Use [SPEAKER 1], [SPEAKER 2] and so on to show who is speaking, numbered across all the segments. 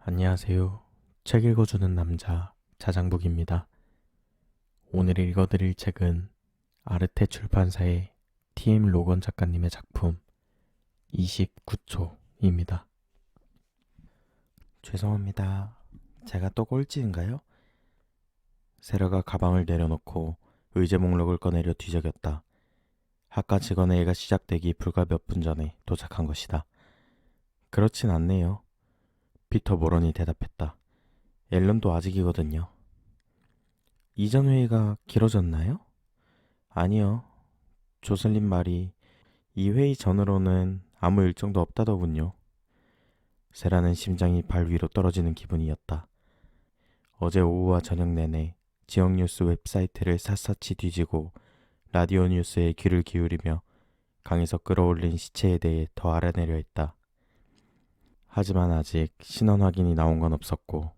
[SPEAKER 1] 안녕하세요. 책 읽어주는 남자 자장북입니다. 오늘 읽어드릴 책은 아르테 출판사의 TM 로건 작가님의 작품 29초입니다. 죄송합니다. 제가 또 꼴찌인가요? 세라가 가방을 내려놓고 의제 목록을 꺼내려 뒤적였다. 학과 직원회의가 시작되기 불과 몇 분 전에 도착한 것이다. 그렇진 않네요. 피터 모런이 대답했다. 앨런도 아직이거든요. 이전 회의가 길어졌나요? 아니요. 조슬린 말이 이 회의 전으로는 아무 일정도 없다더군요. 세라는 심장이 발 위로 떨어지는 기분이었다. 어제 오후와 저녁 내내 지역 뉴스 웹사이트를 샅샅이 뒤지고 라디오 뉴스에 귀를 기울이며 강에서 끌어올린 시체에 대해 더 알아내려 했다. 하지만 아직 신원 확인이 나온 건 없었고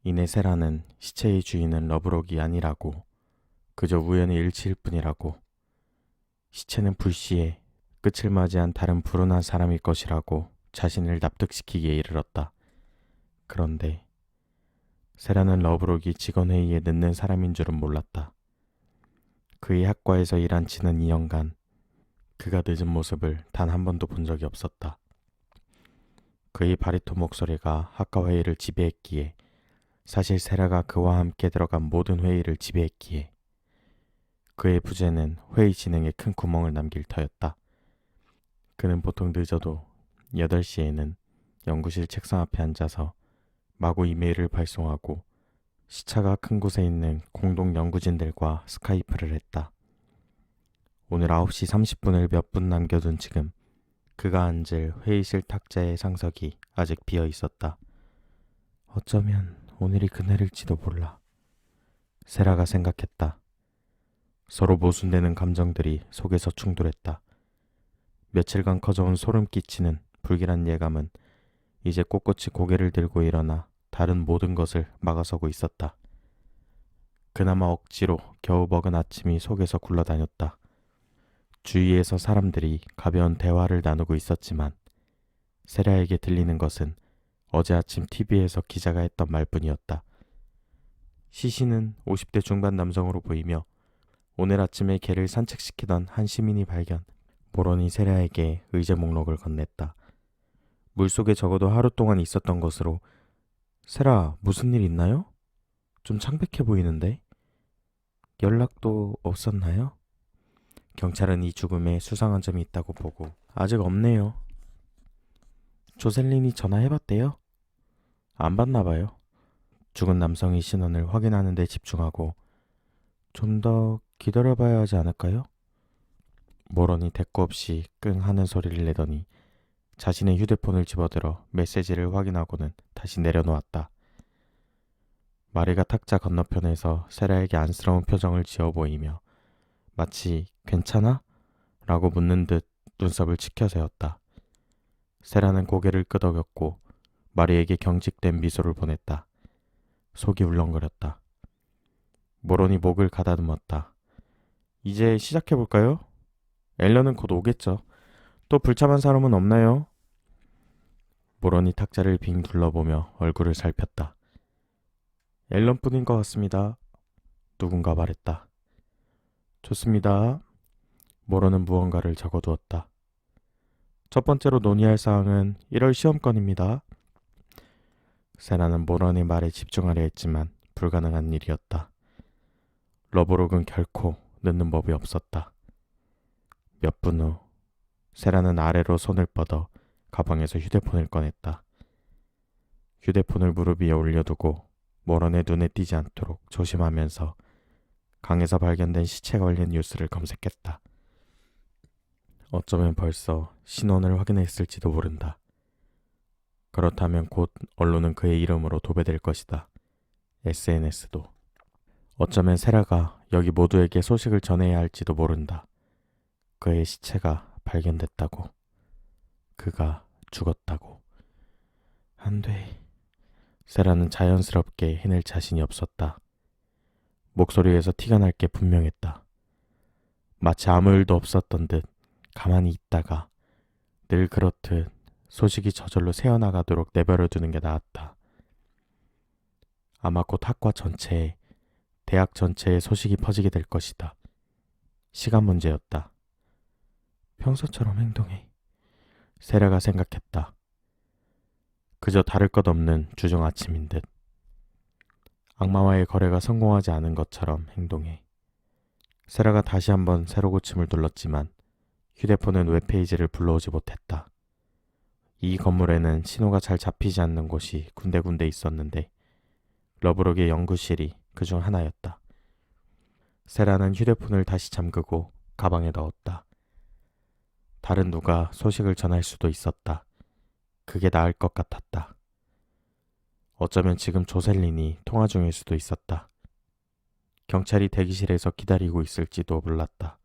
[SPEAKER 1] 이내 세라는 시체의 주인은 러브록이 아니라고, 그저 우연의 일치일 뿐이라고, 시체는 불시에 끝을 맞이한 다른 불운한 사람일 것이라고 자신을 납득시키기에 이르렀다. 그런데 세라는 러브록이 직원회의에 늦는 사람인 줄은 몰랐다. 그의 학과에서 일한 지난 2년간 그가 늦은 모습을 단 한 번도 본 적이 없었다. 그의 바리톤 목소리가 학과 회의를 지배했기에, 사실 세라가 그와 함께 들어간 모든 회의를 지배했기에 그의 부재는 회의 진행에 큰 구멍을 남길 터였다. 그는 보통 늦어도 8시에는 연구실 책상 앞에 앉아서 마구 이메일을 발송하고 시차가 큰 곳에 있는 공동 연구진들과 스카이프를 했다. 오늘 9시 30분을 몇 분 남겨둔 지금 그가 앉을 회의실 탁자의 상석이 아직 비어 있었다. 어쩌면 오늘이 그날일지도 몰라. 세라가 생각했다. 서로 모순되는 감정들이 속에서 충돌했다. 며칠간 커져온 소름 끼치는 불길한 예감은 이제 꼿꼿이 고개를 들고 일어나 다른 모든 것을 막아서고 있었다. 그나마 억지로 겨우 먹은 아침이 속에서 굴러다녔다. 주위에서 사람들이 가벼운 대화를 나누고 있었지만 세라에게 들리는 것은 어제 아침 TV에서 기자가 했던 말뿐이었다. 시신은 50대 중반 남성으로 보이며 오늘 아침에 개를 산책시키던 한 시민이 발견. 모런이 세라에게 의제 목록을 건넸다. 물속에 적어도 하루 동안 있었던 것으로. 세라, 무슨 일 있나요? 좀 창백해 보이는데? 연락도 없었나요? 경찰은 이 죽음에 수상한 점이 있다고 보고 아직 없네요. 조셀린이 전화해봤대요? 안 받나 봐요. 죽은 남성의 신원을 확인하는 데 집중하고 좀 더 기다려봐야 하지 않을까요? 모런이 대꾸 없이 끙 하는 소리를 내더니 자신의 휴대폰을 집어들어 메시지를 확인하고는 다시 내려놓았다. 마리가 탁자 건너편에서 세라에게 안쓰러운 표정을 지어 보이며 마치 괜찮아? 라고 묻는 듯 눈썹을 치켜세웠다. 세라는 고개를 끄덕였고 마리에게 경직된 미소를 보냈다. 속이 울렁거렸다. 모론이 목을 가다듬었다. 이제 시작해볼까요? 앨런은 곧 오겠죠. 또 불참한 사람은 없나요? 모런이 탁자를 빙 둘러보며 얼굴을 살폈다. 앨런뿐인 것 같습니다. 누군가 말했다. 좋습니다. 모런은 무언가를 적어두었다. 첫 번째로 논의할 사항은 1월 시험권입니다. 세나는 모런의 말에 집중하려 했지만 불가능한 일이었다. 러브록은 결코 늦는 법이 없었다. 몇 분 후 세라는 아래로 손을 뻗어 가방에서 휴대폰을 꺼냈다. 휴대폰을 무릎 위에 올려두고 모런의 눈에 띄지 않도록 조심하면서 강에서 발견된 시체가 올린 뉴스를 검색했다. 어쩌면 벌써 신원을 확인했을지도 모른다. 그렇다면 곧 언론은 그의 이름으로 도배될 것이다. SNS도. 어쩌면 세라가 여기 모두에게 소식을 전해야 할지도 모른다. 그의 시체가 발견됐다고. 그가 죽었다고. 안 돼. 세라는 자연스럽게 해낼 자신이 없었다. 목소리에서 티가 날 게 분명했다. 마치 아무 일도 없었던 듯 가만히 있다가 늘 그렇듯 소식이 저절로 새어나가도록 내버려 두는 게 나았다. 아마 곧 학과 전체에, 대학 전체에 소식이 퍼지게 될 것이다. 시간 문제였다. 평소처럼 행동해. 세라가 생각했다. 그저 다를 것 없는 주중 아침인 듯. 악마와의 거래가 성공하지 않은 것처럼 행동해. 세라가 다시 한번 새로 고침을 눌렀지만 휴대폰은 웹페이지를 불러오지 못했다. 이 건물에는 신호가 잘 잡히지 않는 곳이 군데군데 있었는데 러브록의 연구실이 그중 하나였다. 세라는 휴대폰을 다시 잠그고 가방에 넣었다. 다른 누가 소식을 전할 수도 있었다. 그게 나을 것 같았다. 어쩌면 지금 조셀린이 통화 중일 수도 있었다. 경찰이 대기실에서 기다리고 있을지도 몰랐다.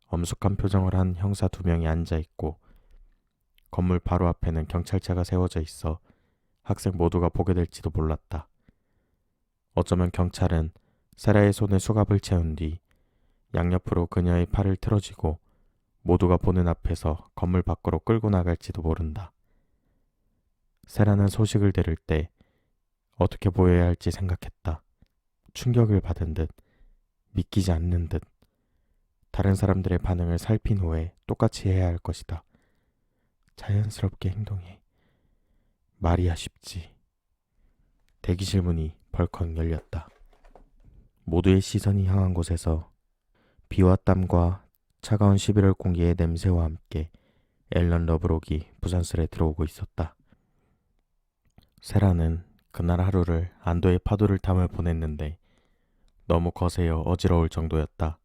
[SPEAKER 1] 엄숙한 표정을 한 형사 2명이 앉아있고 건물 바로 앞에는 경찰차가 세워져 있어 학생 모두가 보게 될지도 몰랐다. 어쩌면 경찰은 세라의 손에 수갑을 채운 뒤 양옆으로 그녀의 팔을 틀어쥐고 모두가 보는 앞에서 건물 밖으로 끌고 나갈지도 모른다. 세라는 소식을 들을 때 어떻게 보여야 할지 생각했다. 충격을 받은 듯, 믿기지 않는 듯, 다른 사람들의 반응을 살핀 후에 똑같이 해야 할 것이다. 자연스럽게 행동해. 말이야 쉽지. 대기실 문이 벌컥 열렸다. 모두의 시선이 향한 곳에서 비와 땀과 차가운 11월 공기의 냄새와 함께 앨런 러브록이 부산설에 들어오고 있었다. 세라는 그날 하루를 안도의 파도를 타며 보냈는데 너무 거세어 어지러울 정도였다.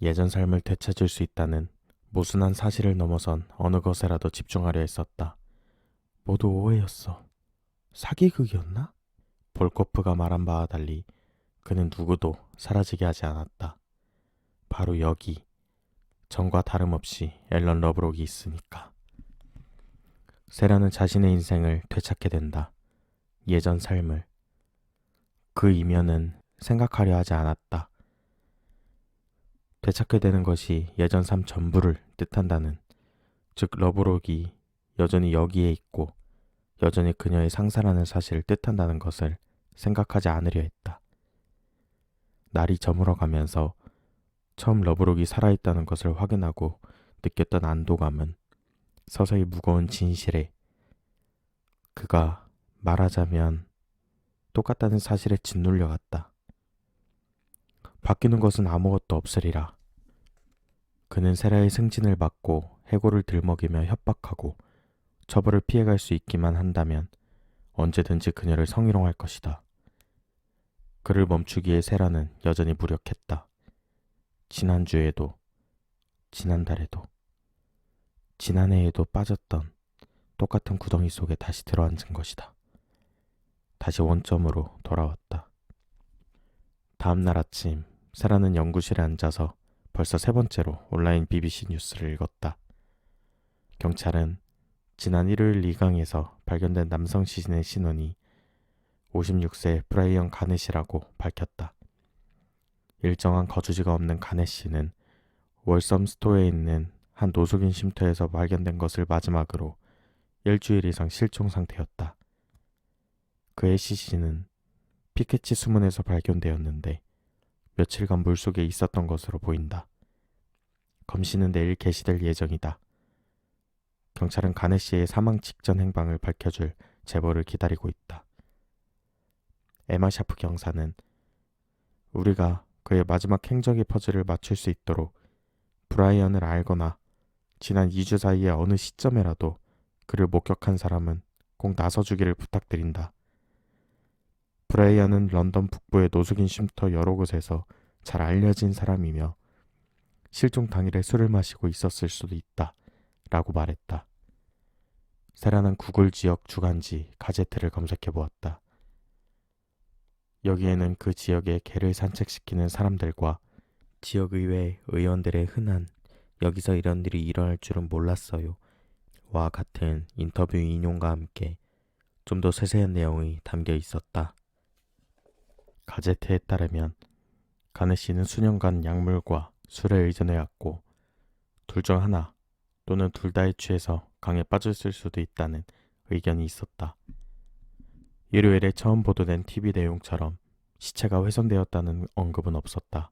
[SPEAKER 1] 예전 삶을 되찾을 수 있다는 모순한 사실을 넘어선 어느 것에라도 집중하려 했었다. 모두 오해였어. 사기극이었나? 볼코프가 말한 바와 달리 그는 누구도 사라지게 하지 않았다. 바로 여기, 전과 다름없이 앨런 러브록이 있으니까. 세라는 자신의 인생을 되찾게 된다. 예전 삶을. 그 이면은 생각하려 하지 않았다. 되찾게 되는 것이 예전 삶 전부를 뜻한다는, 즉 러브록이 여전히 여기에 있고 여전히 그녀의 상사라는 사실을 뜻한다는 것을 생각하지 않으려 했다. 날이 저물어가면서 처음 러브록이 살아있다는 것을 확인하고 느꼈던 안도감은 서서히 무거운 진실에, 그가 말하자면 똑같다는 사실에 짓눌려 갔다. 바뀌는 것은 아무것도 없으리라. 그는 세라의 승진을 받고 해고를 들먹이며 협박하고 처벌을 피해갈 수 있기만 한다면 언제든지 그녀를 성희롱할 것이다. 그를 멈추기에 세라는 여전히 무력했다. 지난주에도, 지난달에도, 지난해에도 빠졌던 똑같은 구덩이 속에 다시 들어앉은 것이다. 다시 원점으로 돌아왔다. 다음 날 아침 세라는 연구실에 앉아서 벌써 3번째로 온라인 BBC 뉴스를 읽었다. 경찰은 지난 일요일 리강에서 발견된 남성 시신의 신원이 56세 브라이언 가넷이라고 밝혔다. 일정한 거주지가 없는 가넷 씨는 월섬스토어에 있는 한 노숙인 쉼터에서 발견된 것을 마지막으로 일주일 이상 실종 상태였다. 그의 시신은 피케치 수문에서 발견되었는데 며칠간 물속에 있었던 것으로 보인다. 검시는 내일 개시될 예정이다. 경찰은 가넷 씨의 사망 직전 행방을 밝혀줄 제보를 기다리고 있다. 에마 샤프 경사는 우리가 그의 마지막 행적의 퍼즐을 맞출 수 있도록 브라이언을 알거나 지난 2주 사이의 어느 시점에라도 그를 목격한 사람은 꼭 나서주기를 부탁드린다. 브라이언은 런던 북부의 노숙인 쉼터 여러 곳에서 잘 알려진 사람이며 실종 당일에 술을 마시고 있었을 수도 있다 라고 말했다. 세라는 구글 지역 주간지 가제트를 검색해 보았다. 여기에는 그 지역에 개를 산책시키는 사람들과 지역의회 의원들의 흔한 여기서 이런 일이 일어날 줄은 몰랐어요 와 같은 인터뷰 인용과 함께 좀 더 세세한 내용이 담겨 있었다. 가제트에 따르면 가넷 씨는 수년간 약물과 술에 의존해왔고 둘 중 하나 또는 둘 다에 취해서 강에 빠졌을 수도 있다는 의견이 있었다. 일요일에 처음 보도된 TV 내용처럼 시체가 훼손되었다는 언급은 없었다.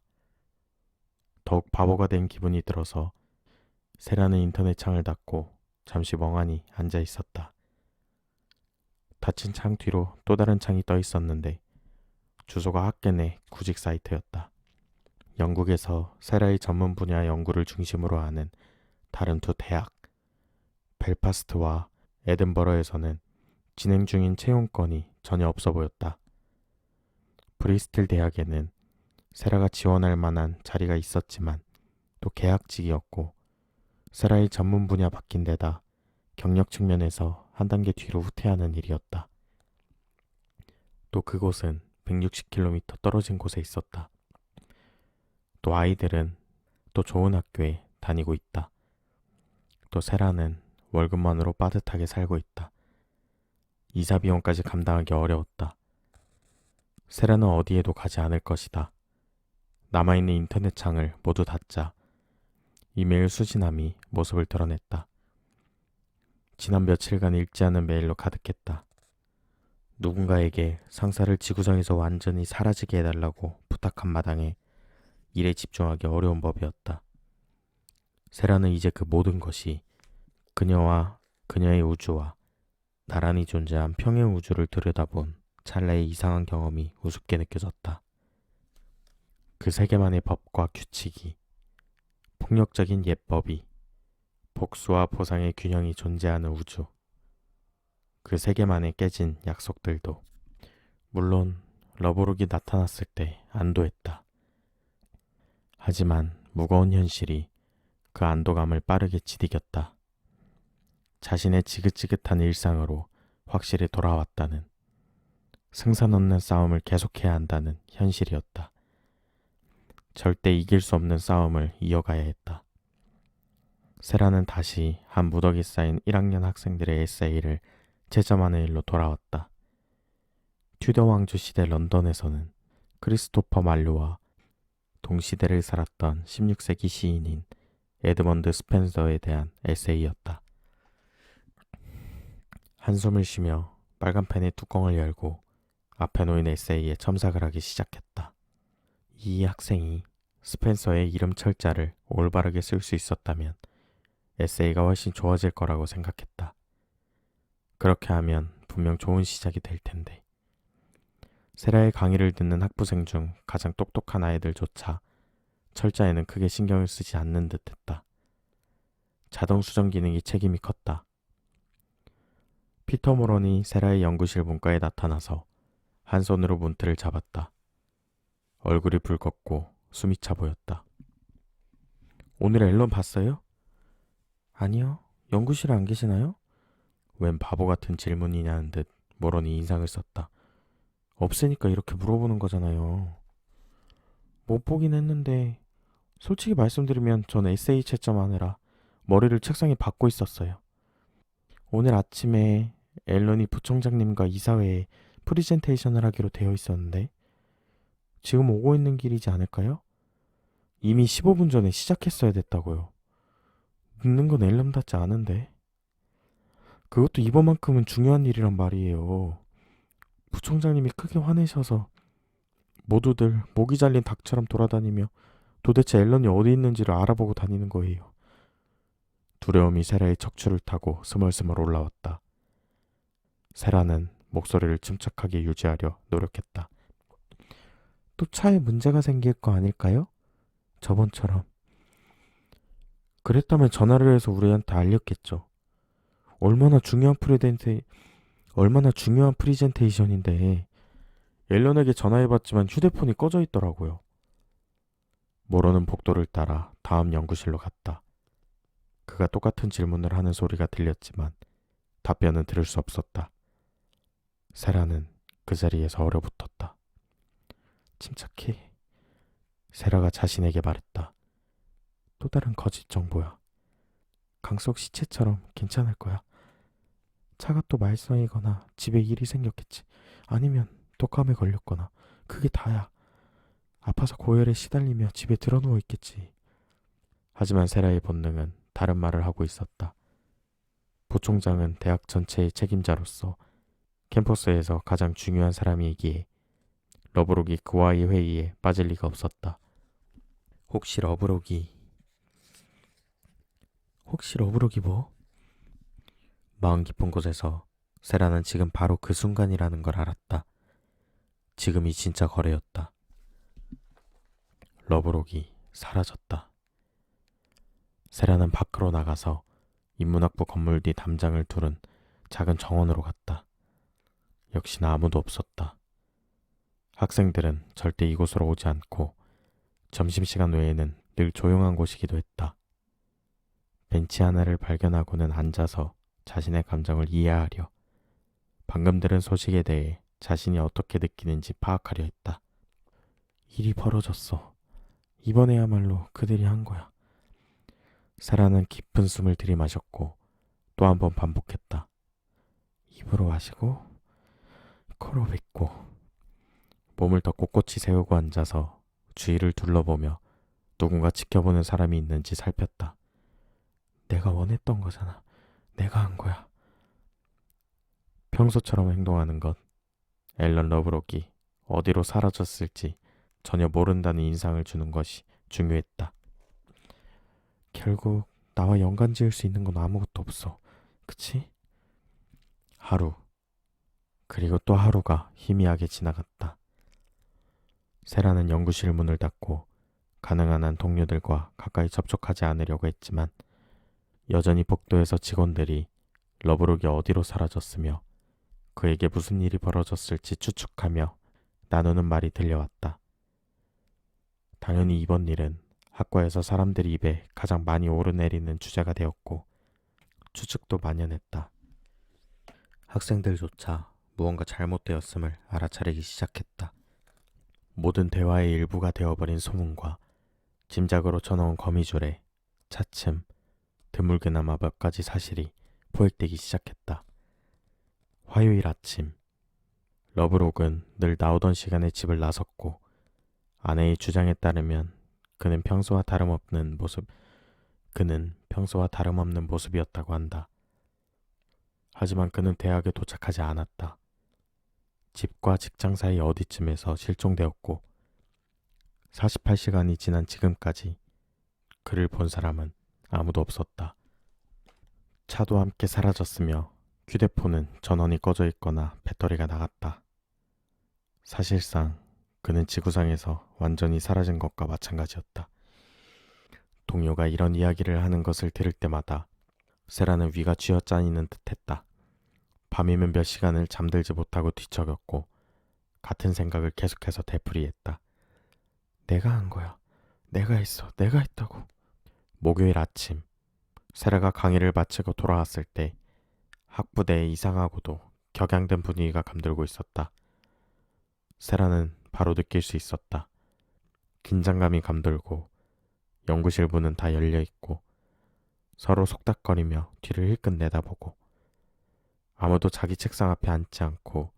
[SPEAKER 1] 더욱 바보가 된 기분이 들어서 세라는 인터넷 창을 닫고 잠시 멍하니 앉아 있었다. 닫힌 창 뒤로 또 다른 창이 떠 있었는데 주소가 학계 내 구직 사이트였다. 영국에서 세라의 전문 분야 연구를 중심으로 하는 다른 두 대학, 벨파스트와 에든버러에서는 진행 중인 채용 건이 전혀 없어 보였다. 브리스틀 대학에는 세라가 지원할 만한 자리가 있었지만 또 계약직이었고 세라의 전문 분야 바뀐 데다 경력 측면에서 한 단계 뒤로 후퇴하는 일이었다. 또 그곳은 160km 떨어진 곳에 있었다. 또 아이들은 또 좋은 학교에 다니고 있다. 또 세라는 월급만으로 빠듯하게 살고 있다. 이사 비용까지 감당하기 어려웠다. 세라는 어디에도 가지 않을 것이다. 남아있는 인터넷 창을 모두 닫자 이메일 수신함이 모습을 드러냈다. 지난 며칠간 읽지 않은 메일로 가득했다. 누군가에게 상사를 지구상에서 완전히 사라지게 해달라고 부탁한 마당에 일에 집중하기 어려운 법이었다. 세라는 이제 그 모든 것이 그녀와 그녀의 우주와 나란히 존재한 평행 우주를 들여다본 찰나의 이상한 경험이 우습게 느껴졌다. 그 세계만의 법과 규칙이, 폭력적인 예법이, 복수와 보상의 균형이 존재하는 우주. 그 세계만의 깨진 약속들도. 물론 러브룩이 나타났을 때 안도했다. 하지만 무거운 현실이 그 안도감을 빠르게 지디겼다. 자신의 지긋지긋한 일상으로 확실히 돌아왔다는, 승산 없는 싸움을 계속해야 한다는 현실이었다. 절대 이길 수 없는 싸움을 이어가야 했다. 세라는 다시 한 무더기 쌓인 1학년 학생들의 에세이를 채점하는 일로 돌아왔다. 튜더 왕조 시대 런던에서는 크리스토퍼 말로와 동시대를 살았던 16세기 시인인 에드먼드 스펜서에 대한 에세이였다. 한숨을 쉬며 빨간 펜의 뚜껑을 열고 앞에 놓인 에세이에 첨삭을 하기 시작했다. 이 학생이 스펜서의 이름 철자를 올바르게 쓸 수 있었다면 에세이가 훨씬 좋아질 거라고 생각했다. 그렇게 하면 분명 좋은 시작이 될 텐데. 세라의 강의를 듣는 학부생 중 가장 똑똑한 아이들조차 철자에는 크게 신경을 쓰지 않는 듯했다. 자동 수정 기능이 책임이 컸다. 피터 모런이 세라의 연구실 문과에 나타나서 한 손으로 문틀을 잡았다. 얼굴이 붉었고 숨이 차 보였다. 오늘 앨런 봤어요? 아니요. 연구실에 안 계시나요? 웬 바보 같은 질문이냐는 듯 모런이 인상을 썼다. 없으니까 이렇게 물어보는 거잖아요. 못 보긴 했는데 솔직히 말씀드리면 전 에세이 채점하느라 머리를 책상에 박고 있었어요. 오늘 아침에 앨런이 부총장님과 이사회에 프리젠테이션을 하기로 되어 있었는데 지금 오고 있는 길이지 않을까요? 이미 15분 전에 시작했어야 됐다고요. 늦는 건 앨런답지 않은데. 그것도 이번만큼은 중요한 일이란 말이에요. 부총장님이 크게 화내셔서 모두들 목이 잘린 닭처럼 돌아다니며 도대체 앨런이 어디 있는지를 알아보고 다니는 거예요. 두려움이 세라의 척추를 타고 스멀스멀 올라왔다. 세라는 목소리를 침착하게 유지하려 노력했다. 또 차에 문제가 생길 거 아닐까요? 저번처럼. 그랬다면 전화를 해서 우리한테 알렸겠죠. 얼마나 중요한 프리젠테이션인데 앨런에게 전화해봤지만 휴대폰이 꺼져 있더라고요. 모로는 복도를 따라 다음 연구실로 갔다. 그가 똑같은 질문을 하는 소리가 들렸지만 답변은 들을 수 없었다. 세라는 그 자리에서 얼어붙었다. 침착해. 세라가 자신에게 말했다. 또 다른 거짓 정보야. 강석 시체처럼 괜찮을 거야. 차가 또 말썽이거나 집에 일이 생겼겠지. 아니면 독감에 걸렸거나. 그게 다야. 아파서 고열에 시달리며 집에 드러누워 있겠지. 하지만 세라의 본능은 다른 말을 하고 있었다. 부총장은 대학 전체의 책임자로서 캠퍼스에서 가장 중요한 사람이기에 러브록이 그와의 회의에 빠질 리가 없었다. 혹시 러브록이 뭐? 마음 깊은 곳에서 세라는 지금 바로 그 순간이라는 걸 알았다. 지금이 진짜 거래였다. 러브록이 사라졌다. 세라는 밖으로 나가서 인문학부 건물 뒤 담장을 두른 작은 정원으로 갔다. 역시나 아무도 없었다. 학생들은 절대 이곳으로 오지 않고 점심시간 외에는 늘 조용한 곳이기도 했다. 벤치 하나를 발견하고는 앉아서 자신의 감정을 이해하려, 방금 들은 소식에 대해 자신이 어떻게 느끼는지 파악하려 했다. 일이 벌어졌어. 이번에야말로 그들이 한 거야. 세라는 깊은 숨을 들이마셨고 또 한 번 반복했다. 입으로 마시고 코로 뱉고. 몸을 더 꼿꼿이 세우고 앉아서 주위를 둘러보며 누군가 지켜보는 사람이 있는지 살폈다. 내가 원했던 거잖아. 내가 한 거야. 평소처럼 행동하는 것. 앨런 러브록이 어디로 사라졌을지 전혀 모른다는 인상을 주는 것이 중요했다. 결국 나와 연관 지을 수 있는 건 아무것도 없어. 그치? 하루. 그리고 또 하루가 희미하게 지나갔다. 세라는 연구실 문을 닫고 가능한 한 동료들과 가까이 접촉하지 않으려고 했지만 여전히 복도에서 직원들이 러브록이 어디로 사라졌으며 그에게 무슨 일이 벌어졌을지 추측하며 나누는 말이 들려왔다. 당연히 이번 일은 학과에서 사람들이 입에 가장 많이 오르내리는 주제가 되었고 추측도 만연했다. 학생들조차 무언가 잘못되었음을 알아차리기 시작했다. 모든 대화의 일부가 되어버린 소문과 짐작으로 쳐놓은 거미줄에 차츰 드물게나마 몇 가지 사실이 포획되기 시작했다. 화요일 아침, 러브록은 늘 나오던 시간에 집을 나섰고 아내의 주장에 따르면 그는 평소와 다름없는 모습이었다고 한다. 하지만 그는 대학에 도착하지 않았다. 집과 직장 사이 어디쯤에서 실종되었고 48시간이 지난 지금까지 그를 본 사람은 아무도 없었다. 차도 함께 사라졌으며 휴대폰은 전원이 꺼져 있거나 배터리가 나갔다. 사실상 그는 지구상에서 완전히 사라진 것과 마찬가지였다. 동료가 이런 이야기를 하는 것을 들을 때마다 세라는 위가 쥐어짜이는 듯했다. 밤이면 몇 시간을 잠들지 못하고 뒤척였고 같은 생각을 계속해서 되풀이했다. 내가 한 거야. 내가 했어. 내가 했다고. 목요일 아침, 세라가 강의를 마치고 돌아왔을 때 학부대에 이상하고도 격양된 분위기가 감돌고 있었다. 세라는 바로 느낄 수 있었다. 긴장감이 감돌고 연구실 문은 다 열려있고 서로 속닥거리며 뒤를 힐끗 내다보고 아무도 자기 책상 앞에 앉지 않고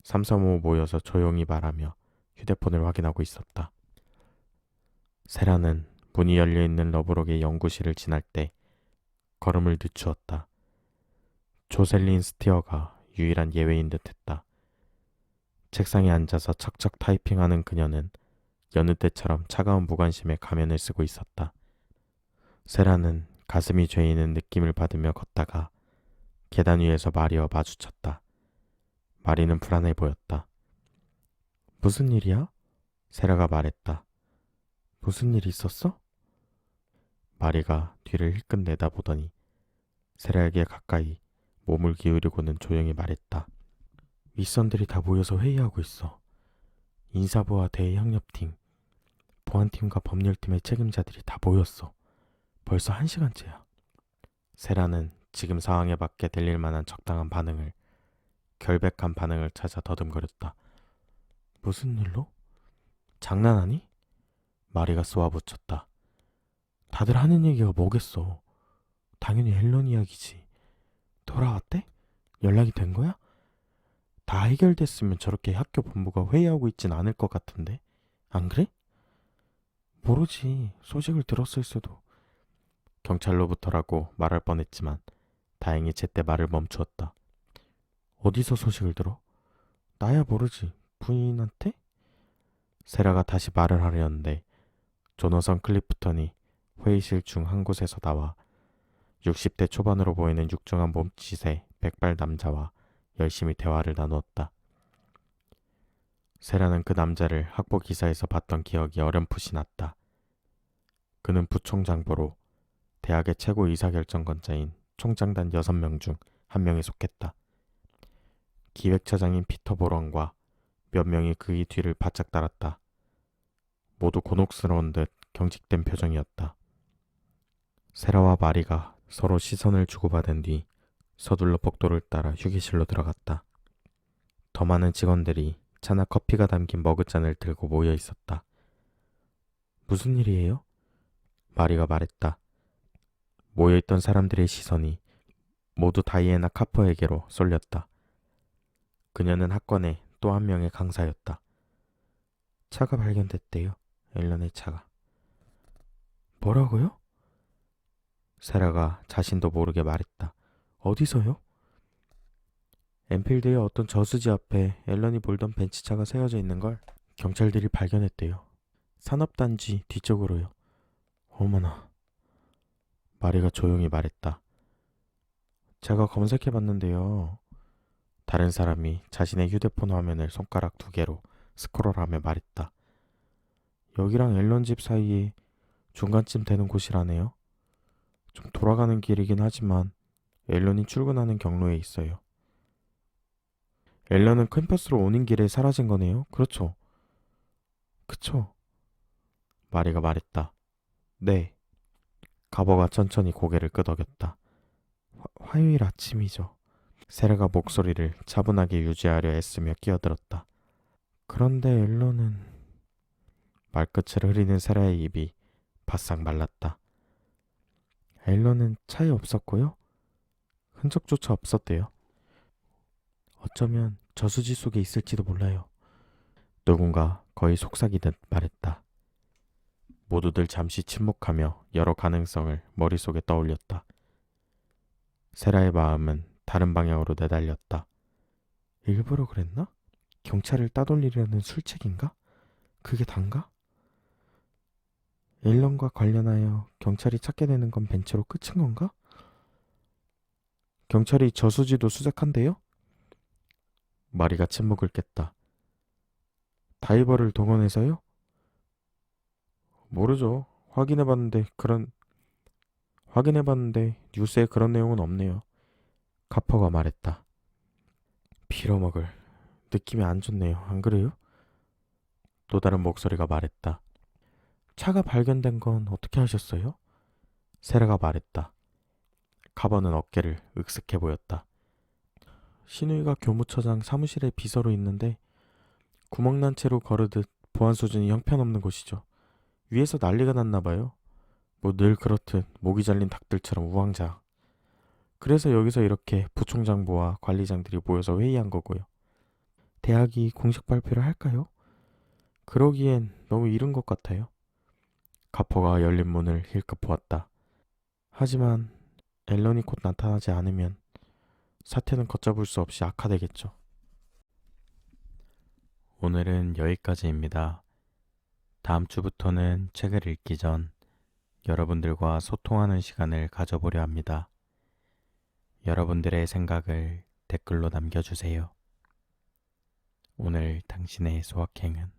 [SPEAKER 1] 삼삼오오 모여서 조용히 말하며 휴대폰을 확인하고 있었다. 세라는 문이 열려있는 러브록의 연구실을 지날 때 걸음을 늦추었다. 조셀린 스티어가 유일한 예외인 듯했다. 책상에 앉아서 척척 타이핑하는 그녀는 여느 때처럼 차가운 무관심의 가면을 쓰고 있었다. 세라는 가슴이 죄이는 느낌을 받으며 걷다가 계단 위에서 마리와 마주쳤다. 마리는 불안해 보였다. 무슨 일이야? 세라가 말했다. 무슨 일 있었어? 마리가 뒤를 힐끗 내다보더니 세라에게 가까이 몸을 기울이고는 조용히 말했다. 윗선들이 다 모여서 회의하고 있어. 인사부와 대외협력팀, 보안팀과 법률팀의 책임자들이 다 모였어. 벌써 1시간째야. 세라는 지금 상황에 맞게 들릴 만한 적당한 반응을, 결백한 반응을 찾아 더듬거렸다. 무슨 일로? 장난하니? 마리가 쏘아붙였다. 다들 하는 얘기가 뭐겠어. 당연히 헬런 이야기지. 돌아왔대? 연락이 된 거야? 다 해결됐으면 저렇게 학교 본부가 회의하고 있진 않을 것 같은데. 안 그래? 모르지. 소식을 들었을 수도. 경찰로부터라고 말할 뻔했지만 다행히 제때 말을 멈추었다. 어디서 소식을 들어? 나야 모르지. 부인한테? 세라가 다시 말을 하려는데 조너선 클리프턴이 회의실 중 한 곳에서 나와 60대 초반으로 보이는 육중한 몸짓의 백발 남자와 열심히 대화를 나누었다. 세라는 그 남자를 학보 기사에서 봤던 기억이 어렴풋이 났다. 그는 부총장보로 대학의 최고 의사결정권자인 총장단 6명 중 한 명에 속했다. 기획처장인 피터 보런과 몇 명이 그의 뒤를 바짝 따랐다. 모두 곤혹스러운 듯 경직된 표정이었다. 세라와 마리가 서로 시선을 주고받은 뒤 서둘러 복도를 따라 휴게실로 들어갔다. 더 많은 직원들이 차나 커피가 담긴 머그잔을 들고 모여 있었다. 무슨 일이에요? 마리가 말했다. 모여있던 사람들의 시선이 모두 다이애나 카퍼에게로 쏠렸다. 그녀는 학관의 또 한 명의 강사였다. 차가 발견됐대요. 앨런의 차가. 뭐라고요? 세라가 자신도 모르게 말했다. 어디서요? 엔필드의 어떤 저수지 앞에 앨런이 몰던 벤츠차가 세워져 있는 걸 경찰들이 발견했대요. 산업단지 뒤쪽으로요. 어머나. 마리가 조용히 말했다. 제가 검색해봤는데요. 다른 사람이 자신의 휴대폰 화면을 손가락 2개로 스크롤하며 말했다. 여기랑 앨런 집 사이에 중간쯤 되는 곳이라네요. 좀 돌아가는 길이긴 하지만 앨런이 출근하는 경로에 있어요. 앨런은 캠퍼스로 오는 길에 사라진 거네요. 그렇죠? 그쵸? 마리가 말했다. 네. 가버가 천천히 고개를 끄덕였다. 화요일 아침이죠. 세라가 목소리를 차분하게 유지하려 애쓰며 끼어들었다. 그런데 앨런은... 말끝을 흐리는 세라의 입이 바싹 말랐다. 앨런은 차에 없었고요. 흔적조차 없었대요. 어쩌면 저수지 속에 있을지도 몰라요. 누군가 거의 속삭이듯 말했다. 모두들 잠시 침묵하며 여러 가능성을 머릿속에 떠올렸다. 세라의 마음은 다른 방향으로 내달렸다. 일부러 그랬나? 경찰을 따돌리려는 술책인가? 그게 단가? 앨런과 관련하여 경찰이 찾게 되는 건 벤츠로 끝인 건가? 경찰이 저수지도 수색한대요? 마리가 침묵을 깼다. 다이버를 동원해서요? 모르죠. 확인해봤는데 뉴스에 그런 내용은 없네요. 카퍼가 말했다. 빌어먹을. 느낌이 안 좋네요. 안 그래요? 또 다른 목소리가 말했다. 차가 발견된 건 어떻게 하셨어요? 세라가 말했다. 카버는 어깨를 으쓱해 보였다. 신우이가 교무처장 사무실에 비서로 있는데 구멍난 채로 거르듯 보안 수준이 형편없는 곳이죠. 위에서 난리가 났나 봐요. 뭐 늘 그렇듯 모기 잘린 닭들처럼 우왕좌. 그래서 여기서 이렇게 부총장부와 관리장들이 모여서 회의한 거고요. 대학이 공식 발표를 할까요? 그러기엔 너무 이른 것 같아요. 가퍼가 열린 문을 힐끗 보았다. 하지만 앨런이 곧 나타나지 않으면 사태는 걷잡을 수 없이 악화되겠죠. 오늘은 여기까지입니다. 다음 주부터는 책을 읽기 전 여러분들과 소통하는 시간을 가져보려 합니다. 여러분들의 생각을 댓글로 남겨주세요. 오늘 당신의 소확행은